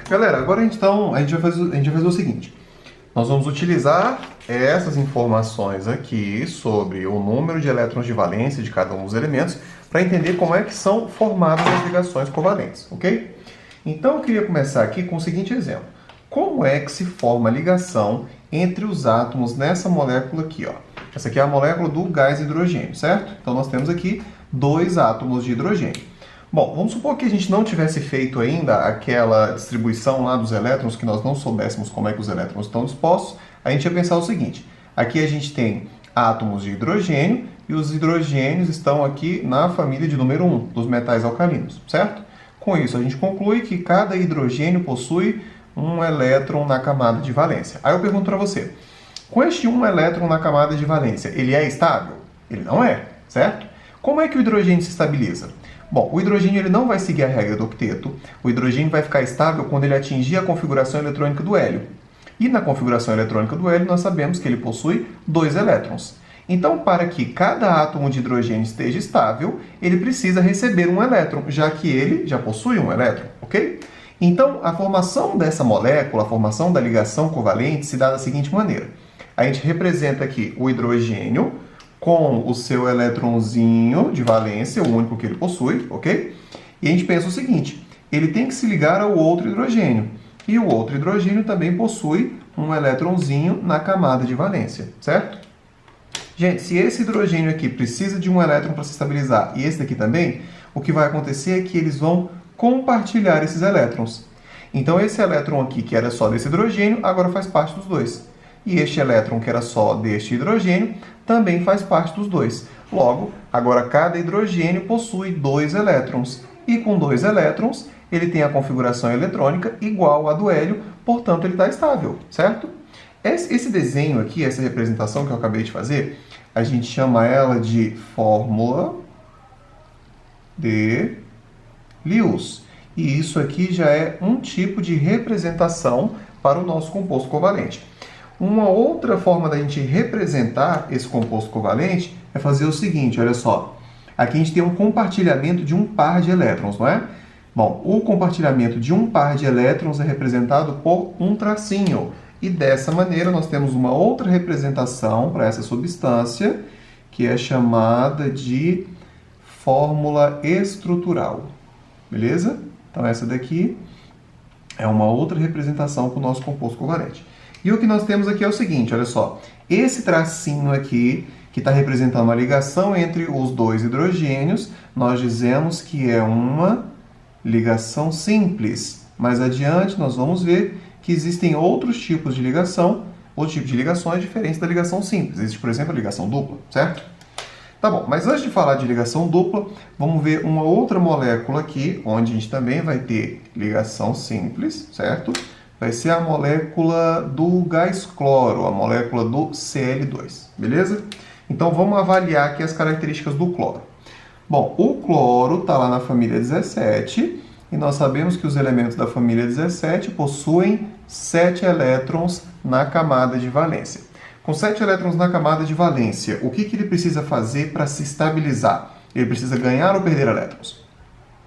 Galera, agora então a gente vai fazer o seguinte. Nós vamos utilizar essas informações aqui sobre o número de elétrons de valência de cada um dos elementos para entender como é que são formadas as ligações covalentes, ok? Então eu queria começar aqui com o seguinte exemplo. Como é que se forma a ligação entre os átomos nessa molécula aqui, ó? Essa aqui é a molécula do gás hidrogênio, certo? Então nós temos aqui dois átomos de hidrogênio. Bom, vamos supor que a gente não tivesse feito ainda aquela distribuição lá dos elétrons, que nós não soubéssemos como é que os elétrons estão dispostos. A gente ia pensar o seguinte: aqui a gente tem átomos de hidrogênio e os hidrogênios estão aqui na família de número 1, dos metais alcalinos, certo? Com isso, a gente conclui que cada hidrogênio possui um elétron na camada de valência. Aí eu pergunto para você, com este um elétron na camada de valência, ele é estável? Ele não é, certo? Como é que o hidrogênio se estabiliza? Bom, o hidrogênio ele não vai seguir a regra do octeto. O hidrogênio vai ficar estável quando ele atingir a configuração eletrônica do hélio. E na configuração eletrônica do hélio, nós sabemos que ele possui 2 elétrons. Então, para que cada átomo de hidrogênio esteja estável, ele precisa receber um elétron, já que ele já possui um elétron, ok? Então, a formação dessa molécula, a formação da ligação covalente, se dá da seguinte maneira. A gente representa aqui o hidrogênio com o seu elétronzinho de valência, o único que ele possui, ok? E a gente pensa o seguinte, ele tem que se ligar ao outro hidrogênio. E o outro hidrogênio também possui um elétronzinho na camada de valência, certo? Gente, se esse hidrogênio aqui precisa de um elétron para se estabilizar e esse daqui também, o que vai acontecer é que eles vão compartilhar esses elétrons. Então esse elétron aqui, que era só desse hidrogênio, agora faz parte dos dois. E este elétron, que era só deste hidrogênio, também faz parte dos dois. Logo, agora cada hidrogênio possui 2 elétrons. E com 2 elétrons, ele tem a configuração eletrônica igual à do hélio, portanto ele está estável, certo? Esse desenho aqui, essa representação que eu acabei de fazer, a gente chama ela de fórmula de Lewis. E isso aqui já é um tipo de representação para o nosso composto covalente. Uma outra forma da gente representar esse composto covalente é fazer o seguinte, olha só. Aqui a gente tem um compartilhamento de um par de elétrons, não é? Bom, o compartilhamento de um par de elétrons é representado por um tracinho. E dessa maneira nós temos uma outra representação para essa substância, que é chamada de fórmula estrutural. Beleza? Então essa daqui é uma outra representação para o nosso composto covalente. E o que nós temos aqui é o seguinte, olha só. Esse tracinho aqui, que está representando a ligação entre os 2 hidrogênios, nós dizemos que é uma ligação simples. Mais adiante nós vamos ver que existem outros tipos de ligação, ou tipos de ligações diferentes da ligação simples. Existe, por exemplo, a ligação dupla, certo? Tá bom, mas antes de falar de ligação dupla, vamos ver uma outra molécula aqui, onde a gente também vai ter ligação simples, certo? Vai ser a molécula do gás cloro, a molécula do Cl2, beleza? Então vamos avaliar aqui as características do cloro. Bom, o cloro está lá na família 17 e nós sabemos que os elementos da família 17 possuem 7 elétrons na camada de valência. Com 7 elétrons na camada de valência, o que ele precisa fazer para se estabilizar? Ele precisa ganhar ou perder elétrons?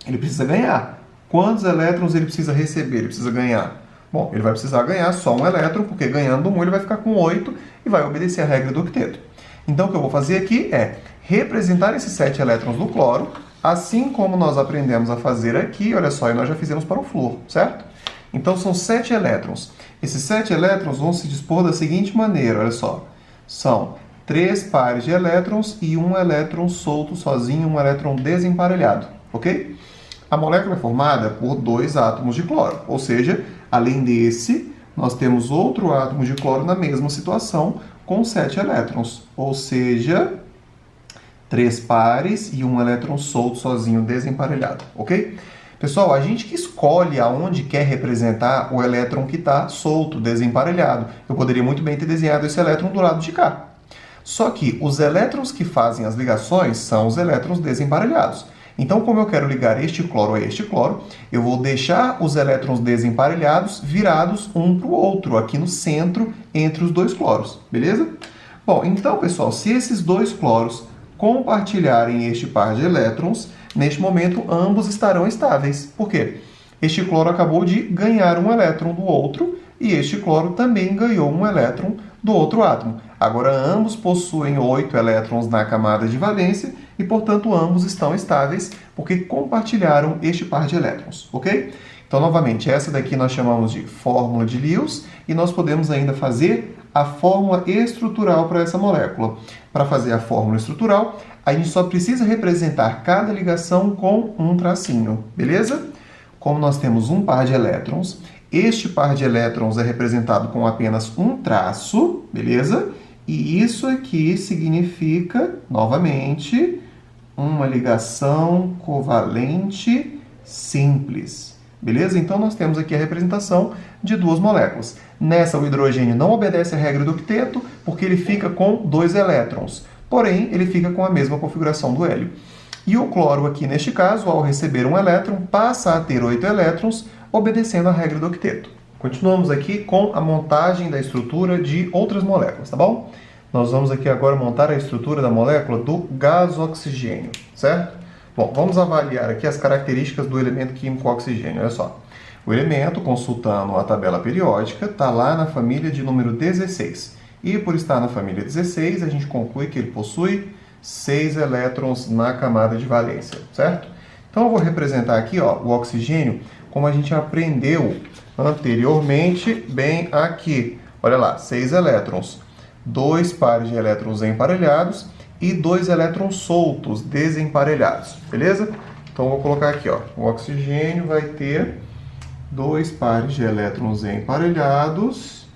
Ele precisa ganhar. Quantos elétrons ele precisa receber? Ele precisa ganhar. Bom, ele vai precisar ganhar só um elétron, porque ganhando um ele vai ficar com 8 e vai obedecer a regra do octeto. Então o que eu vou fazer aqui é representar esses 7 elétrons do cloro, assim como nós aprendemos a fazer aqui, olha só, e nós já fizemos para o flúor, certo? Então são 7 elétrons. Esses 7 elétrons vão se dispor da seguinte maneira, olha só. São 3 pares de elétrons e um elétron solto sozinho, um elétron desemparelhado, ok? A molécula é formada por 2 átomos de cloro, ou seja, além desse, nós temos outro átomo de cloro na mesma situação, com 7 elétrons, ou seja, 3 pares e um elétron solto sozinho desemparelhado, ok? Pessoal, a gente que escolhe aonde quer representar o elétron que está solto, desemparelhado. Eu poderia muito bem ter desenhado esse elétron do lado de cá. Só que os elétrons que fazem as ligações são os elétrons desemparelhados. Então, como eu quero ligar este cloro a este cloro, eu vou deixar os elétrons desemparelhados virados um para o outro, aqui no centro, entre os 2 cloros, beleza? Bom, então, pessoal, se esses 2 cloros compartilharem este par de elétrons, neste momento ambos estarão estáveis. Por quê? Este cloro acabou de ganhar um elétron do outro e este cloro também ganhou um elétron do outro átomo. Agora, ambos possuem 8 elétrons na camada de valência e, portanto, ambos estão estáveis porque compartilharam este par de elétrons, ok? Então, novamente, essa daqui nós chamamos de fórmula de Lewis e nós podemos ainda fazer a fórmula estrutural para essa molécula. Para fazer a fórmula estrutural, a gente só precisa representar cada ligação com um tracinho, beleza? Como nós temos um par de elétrons, este par de elétrons é representado com apenas um traço, beleza? E isso aqui significa, novamente, uma ligação covalente simples. Beleza? Então, nós temos aqui a representação de duas moléculas. Nessa, o hidrogênio não obedece à regra do octeto, porque ele fica com 2 elétrons. Porém, ele fica com a mesma configuração do hélio. E o cloro aqui, neste caso, ao receber um elétron, passa a ter 8 elétrons, obedecendo à regra do octeto. Continuamos aqui com a montagem da estrutura de outras moléculas, tá bom? Nós vamos aqui agora montar a estrutura da molécula do gás oxigênio, certo? Bom, vamos avaliar aqui as características do elemento químico oxigênio. Olha só, o elemento, consultando a tabela periódica, está lá na família de número 16. E por estar na família 16, a gente conclui que ele possui 6 elétrons na camada de valência, certo? Então eu vou representar aqui, ó, o oxigênio como a gente aprendeu anteriormente, bem aqui. Olha lá, 6 elétrons, 2 pares de elétrons emparelhados e 2 elétrons soltos, desemparelhados, beleza? Então, eu vou colocar aqui, ó, o oxigênio vai ter 2 pares de elétrons emparelhados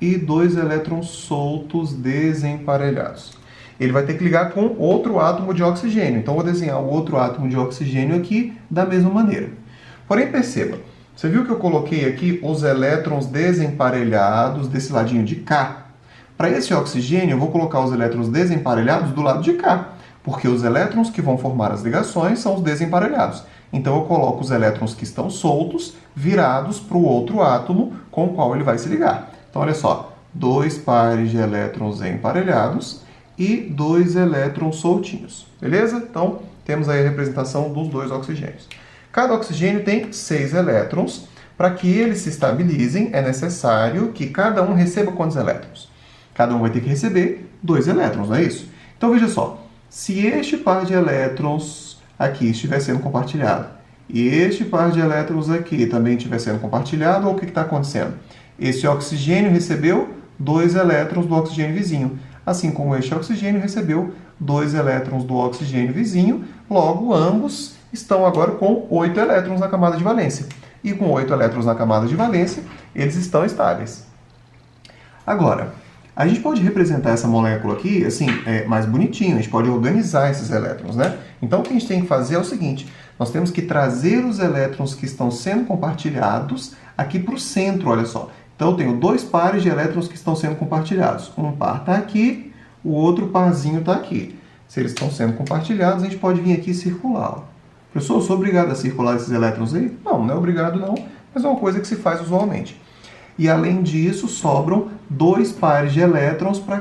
e 2 elétrons soltos desemparelhados. Ele vai ter que ligar com outro átomo de oxigênio. Então, eu vou desenhar o outro átomo de oxigênio aqui da mesma maneira. Porém, perceba, você viu que eu coloquei aqui os elétrons desemparelhados desse ladinho de cá? Para esse oxigênio, eu vou colocar os elétrons desemparelhados do lado de cá, porque os elétrons que vão formar as ligações são os desemparelhados. Então, eu coloco os elétrons que estão soltos, virados para o outro átomo com o qual ele vai se ligar. Então, olha só, 2 pares de elétrons emparelhados e 2 elétrons soltinhos, beleza? Então, temos aí a representação dos 2 oxigênios. Cada oxigênio tem 6 elétrons. Para que eles se estabilizem, é necessário que cada um receba quantos elétrons? Cada um vai ter que receber 2 elétrons, não é isso? Então, veja só, se este par de elétrons aqui estiver sendo compartilhado e este par de elétrons aqui também estiver sendo compartilhado, o que está acontecendo? Esse oxigênio recebeu 2 elétrons do oxigênio vizinho, assim como este oxigênio recebeu 2 elétrons do oxigênio vizinho, logo ambos estão agora com 8 elétrons na camada de valência. E com 8 elétrons na camada de valência, eles estão estáveis. Agora, a gente pode representar essa molécula aqui, assim, mais bonitinho, a gente pode organizar esses elétrons, né? Então, o que a gente tem que fazer é o seguinte, nós temos que trazer os elétrons que estão sendo compartilhados aqui para o centro, olha só. Então, eu tenho 2 pares de elétrons que estão sendo compartilhados. Um par está aqui, o outro parzinho está aqui. Se eles estão sendo compartilhados, a gente pode vir aqui e circular. Ó. Professor, eu sou obrigado a circular esses elétrons aí? Não, não é obrigado não, mas é uma coisa que se faz usualmente. E além disso, sobram 2 pares de elétrons para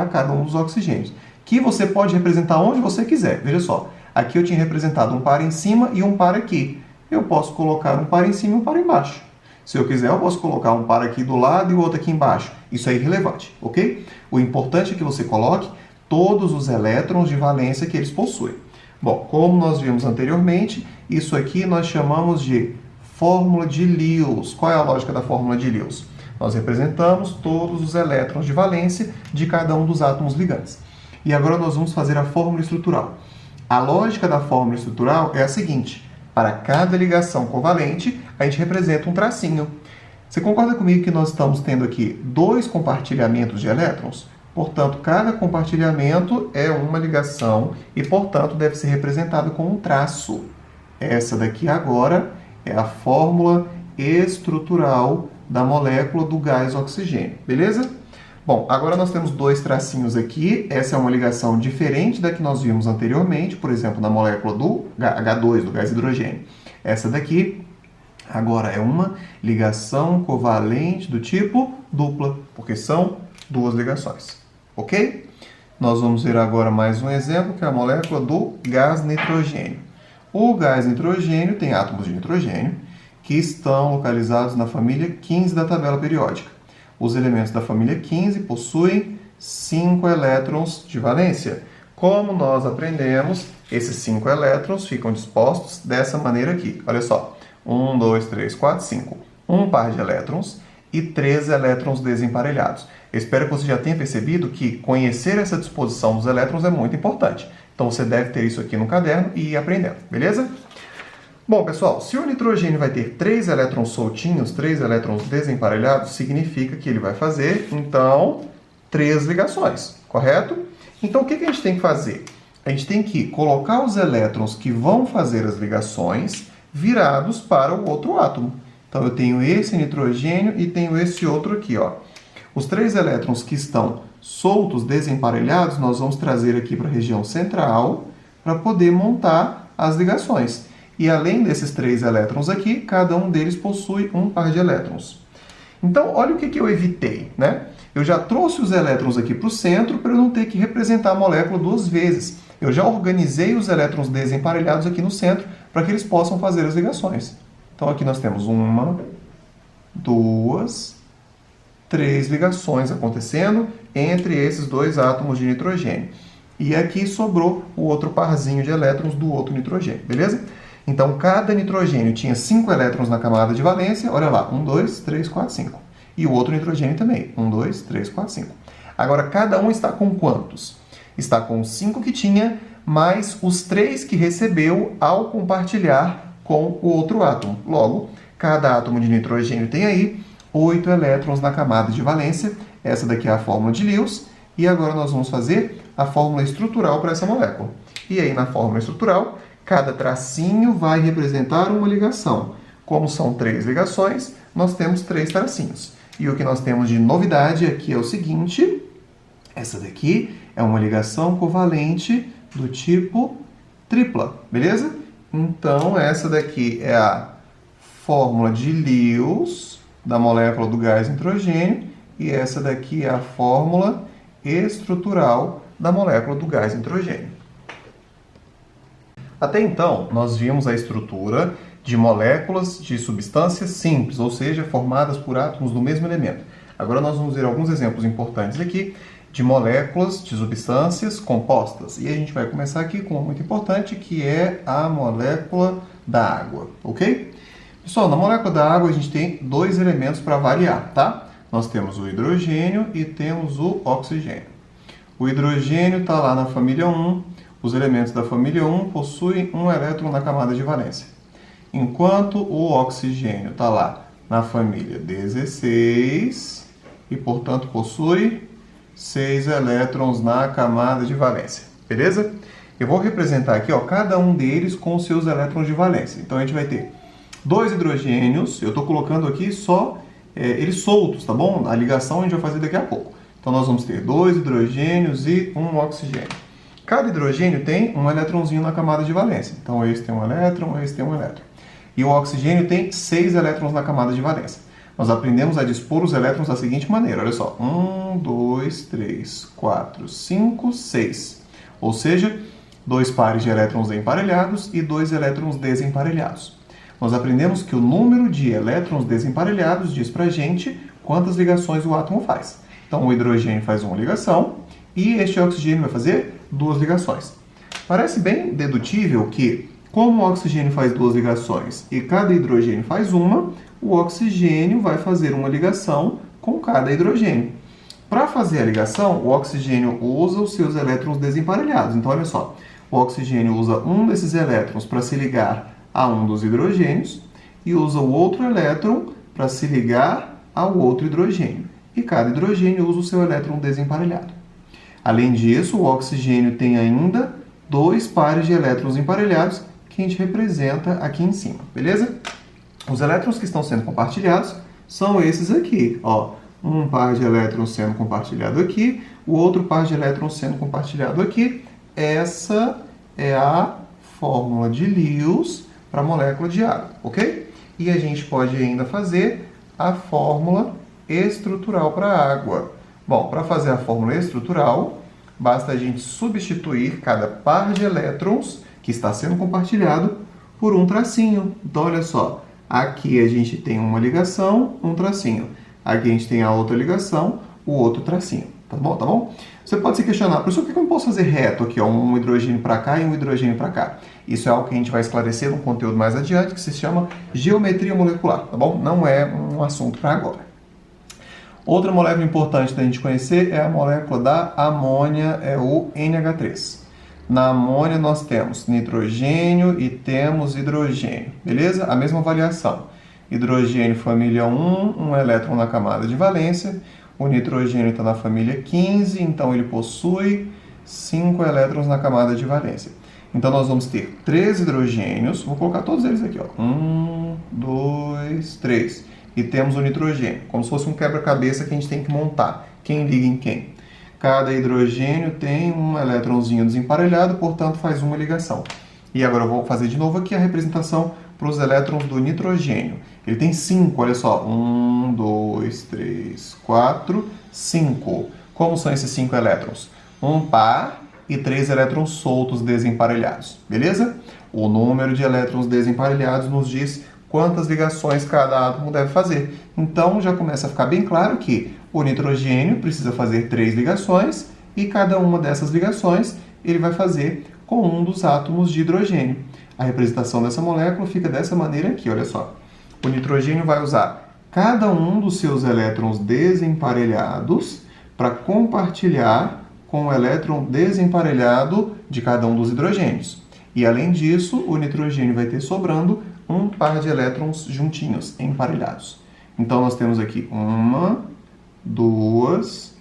cada um dos oxigênios, que você pode representar onde você quiser. Veja só, aqui eu tinha representado um par em cima e um par aqui. Eu posso colocar um par em cima e um par embaixo. Se eu quiser, eu posso colocar um par aqui do lado e o outro aqui embaixo. Isso é irrelevante, ok? O importante é que você coloque todos os elétrons de valência que eles possuem. Bom, como nós vimos anteriormente, isso aqui nós chamamos de fórmula de Lewis. Qual é a lógica da fórmula de Lewis? Nós representamos todos os elétrons de valência de cada um dos átomos ligantes. E agora nós vamos fazer a fórmula estrutural. A lógica da fórmula estrutural é a seguinte: para cada ligação covalente, a gente representa um tracinho. Você concorda comigo que nós estamos tendo aqui 2 compartilhamentos de elétrons? Portanto, cada compartilhamento é uma ligação e, portanto, deve ser representado com um traço. Essa daqui agora é a fórmula estrutural da molécula do gás oxigênio, beleza? Bom, agora nós temos 2 tracinhos aqui. Essa é uma ligação diferente da que nós vimos anteriormente, por exemplo, na molécula do H2, do gás hidrogênio. Essa daqui agora é uma ligação covalente do tipo dupla, porque são 2 ligações, ok? Nós vamos ver agora mais um exemplo, que é a molécula do gás nitrogênio. O gás nitrogênio tem átomos de nitrogênio, que estão localizados na família 15 da tabela periódica. Os elementos da família 15 possuem 5 elétrons de valência. Como nós aprendemos, esses 5 elétrons ficam dispostos dessa maneira aqui. Olha só, 1, 2, 3, 4, 5. Um par de elétrons e 3 elétrons desemparelhados. Eu espero que você já tenha percebido que conhecer essa disposição dos elétrons é muito importante. Então você deve ter isso aqui no caderno e ir aprendendo, beleza? Bom, pessoal, se o nitrogênio vai ter 3 elétrons soltinhos, 3 elétrons desemparelhados, significa que ele vai fazer, então, 3 ligações, correto? Então, o que a gente tem que fazer? A gente tem que colocar os elétrons que vão fazer as ligações virados para o outro átomo. Então, eu tenho esse nitrogênio e tenho esse outro aqui, ó. Os 3 elétrons que estão soltos, desemparelhados, nós vamos trazer aqui para a região central para poder montar as ligações. E além desses 3 elétrons aqui, cada um deles possui um par de elétrons. Então, olha o que eu evitei, né? Eu já trouxe os elétrons aqui para o centro para eu não ter que representar a molécula 2 vezes. Eu já organizei os elétrons desemparelhados aqui no centro para que eles possam fazer as ligações. Então, aqui nós temos 1, 2, 3 ligações acontecendo entre esses 2 átomos de nitrogênio. E aqui sobrou o outro parzinho de elétrons do outro nitrogênio, beleza? Então, cada nitrogênio tinha 5 elétrons na camada de valência. Olha lá, 1, 2, 3, 4, 5. E o outro nitrogênio também. 1, 2, 3, 4, 5. Agora, cada um está com quantos? Está com os 5 que tinha, mais os 3 que recebeu ao compartilhar com o outro átomo. Logo, cada átomo de nitrogênio tem aí 8 elétrons na camada de valência. Essa daqui é a fórmula de Lewis. E agora nós vamos fazer a fórmula estrutural para essa molécula. E aí, na fórmula estrutural, cada tracinho vai representar uma ligação. Como são 3 ligações, nós temos 3 tracinhos. E o que nós temos de novidade aqui é o seguinte: essa daqui é uma ligação covalente do tipo tripla, beleza? Então, essa daqui é a fórmula de Lewis da molécula do gás nitrogênio e essa daqui é a fórmula estrutural da molécula do gás nitrogênio. Até então, nós vimos a estrutura de moléculas de substâncias simples, ou seja, formadas por átomos do mesmo elemento. Agora nós vamos ver alguns exemplos importantes aqui de moléculas de substâncias compostas. E a gente vai começar aqui com uma muito importante, que é a molécula da água, ok? Pessoal, na molécula da água a gente tem 2 elementos para variar, tá? Nós temos o hidrogênio e temos o oxigênio. O hidrogênio está lá na família 1. Os elementos da família 1 possuem um elétron na camada de valência, enquanto o oxigênio está lá na família 16 e, portanto, possui 6 elétrons na camada de valência, beleza? Eu vou representar aqui, ó, cada um deles com os seus elétrons de valência. Então, a gente vai ter 2 hidrogênios, eu estou colocando aqui só eles soltos, tá bom? A ligação a gente vai fazer daqui a pouco. Então, nós vamos ter 2 hidrogênios e um oxigênio. Cada hidrogênio tem um elétronzinho na camada de valência. Então, esse tem um elétron, esse tem um elétron. E o oxigênio tem 6 elétrons na camada de valência. Nós aprendemos a dispor os elétrons da seguinte maneira. Olha só. 1, 2, 3, 4, 5, 6. Ou seja, 2 pares de elétrons emparelhados e 2 elétrons desemparelhados. Nós aprendemos que o número de elétrons desemparelhados diz pra gente quantas ligações o átomo faz. Então, o hidrogênio faz uma ligação e este oxigênio vai fazer 2 ligações. Parece bem dedutível que, como o oxigênio faz 2 ligações e cada hidrogênio faz uma, o oxigênio vai fazer uma ligação com cada hidrogênio. Para fazer a ligação, o oxigênio usa os seus elétrons desemparelhados. Então, olha só, o oxigênio usa um desses elétrons para se ligar a um dos hidrogênios e usa o outro elétron para se ligar ao outro hidrogênio. E cada hidrogênio usa o seu elétron desemparelhado. Além disso, o oxigênio tem ainda 2 pares de elétrons emparelhados que a gente representa aqui em cima, beleza? Os elétrons que estão sendo compartilhados são esses aqui, ó. Um par de elétrons sendo compartilhado aqui, o outro par de elétrons sendo compartilhado aqui. Essa é a fórmula de Lewis para a molécula de água, ok? E a gente pode ainda fazer a fórmula estrutural para a água. Bom, para fazer a fórmula estrutural, basta a gente substituir cada par de elétrons que está sendo compartilhado por um tracinho. Então, olha só, Aqui a gente tem uma ligação, um tracinho. Aqui a gente tem a outra ligação, o outro tracinho. Tá bom? Tá bom? Você pode se questionar, professor, por que eu não posso fazer reto aqui, ó, um hidrogênio para cá e um hidrogênio para cá? Isso é algo que a gente vai esclarecer num conteúdo mais adiante, que se chama geometria molecular, tá bom? Não é um assunto para agora. Outra molécula importante da gente conhecer é a molécula da amônia, é o NH3. Na amônia nós temos nitrogênio e temos hidrogênio, beleza? A mesma variação. Hidrogênio família 1, um elétron na camada de valência. O nitrogênio está na família 15, então ele possui 5 elétrons na camada de valência. Então nós vamos ter 3 hidrogênios, vou colocar todos eles aqui, ó. 1, 2, 3. E temos o nitrogênio, como se fosse um quebra-cabeça que a gente tem que montar. Quem liga em quem? Cada hidrogênio tem um elétronzinho desemparelhado, portanto faz uma ligação. E agora eu vou fazer de novo aqui a representação para os elétrons do nitrogênio. Ele tem 5, olha só. 1, 2, 3, 4, 5. Como são esses 5 elétrons? Um par e 3 elétrons soltos desemparelhados, beleza? O número de elétrons desemparelhados nos diz quantas ligações cada átomo deve fazer. Então já começa a ficar bem claro que o nitrogênio precisa fazer 3 ligações e cada uma dessas ligações ele vai fazer com um dos átomos de hidrogênio. A representação dessa molécula fica dessa maneira aqui, olha só. O nitrogênio vai usar cada um dos seus elétrons desemparelhados para compartilhar com o elétron desemparelhado de cada um dos hidrogênios. E além disso, o nitrogênio vai ter sobrando um par de elétrons juntinhos, emparelhados. Então nós temos aqui 1, 2,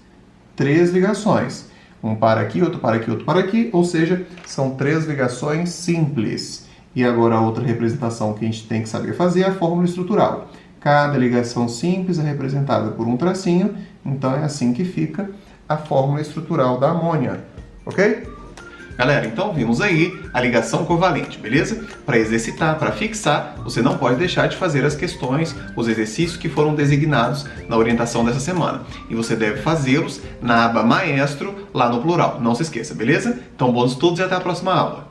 3 ligações. Um par aqui, outro par aqui, outro par aqui, ou seja, são 3 ligações simples. E agora a outra representação que a gente tem que saber fazer é a fórmula estrutural. Cada ligação simples é representada por um tracinho, então é assim que fica a fórmula estrutural da amônia, ok? Galera, então vimos aí a ligação covalente, beleza? Para exercitar, para fixar, você não pode deixar de fazer as questões, os exercícios que foram designados na orientação dessa semana. E você deve fazê-los na aba Maestro, lá no plural. Não se esqueça, beleza? Então, bons estudos e até a próxima aula.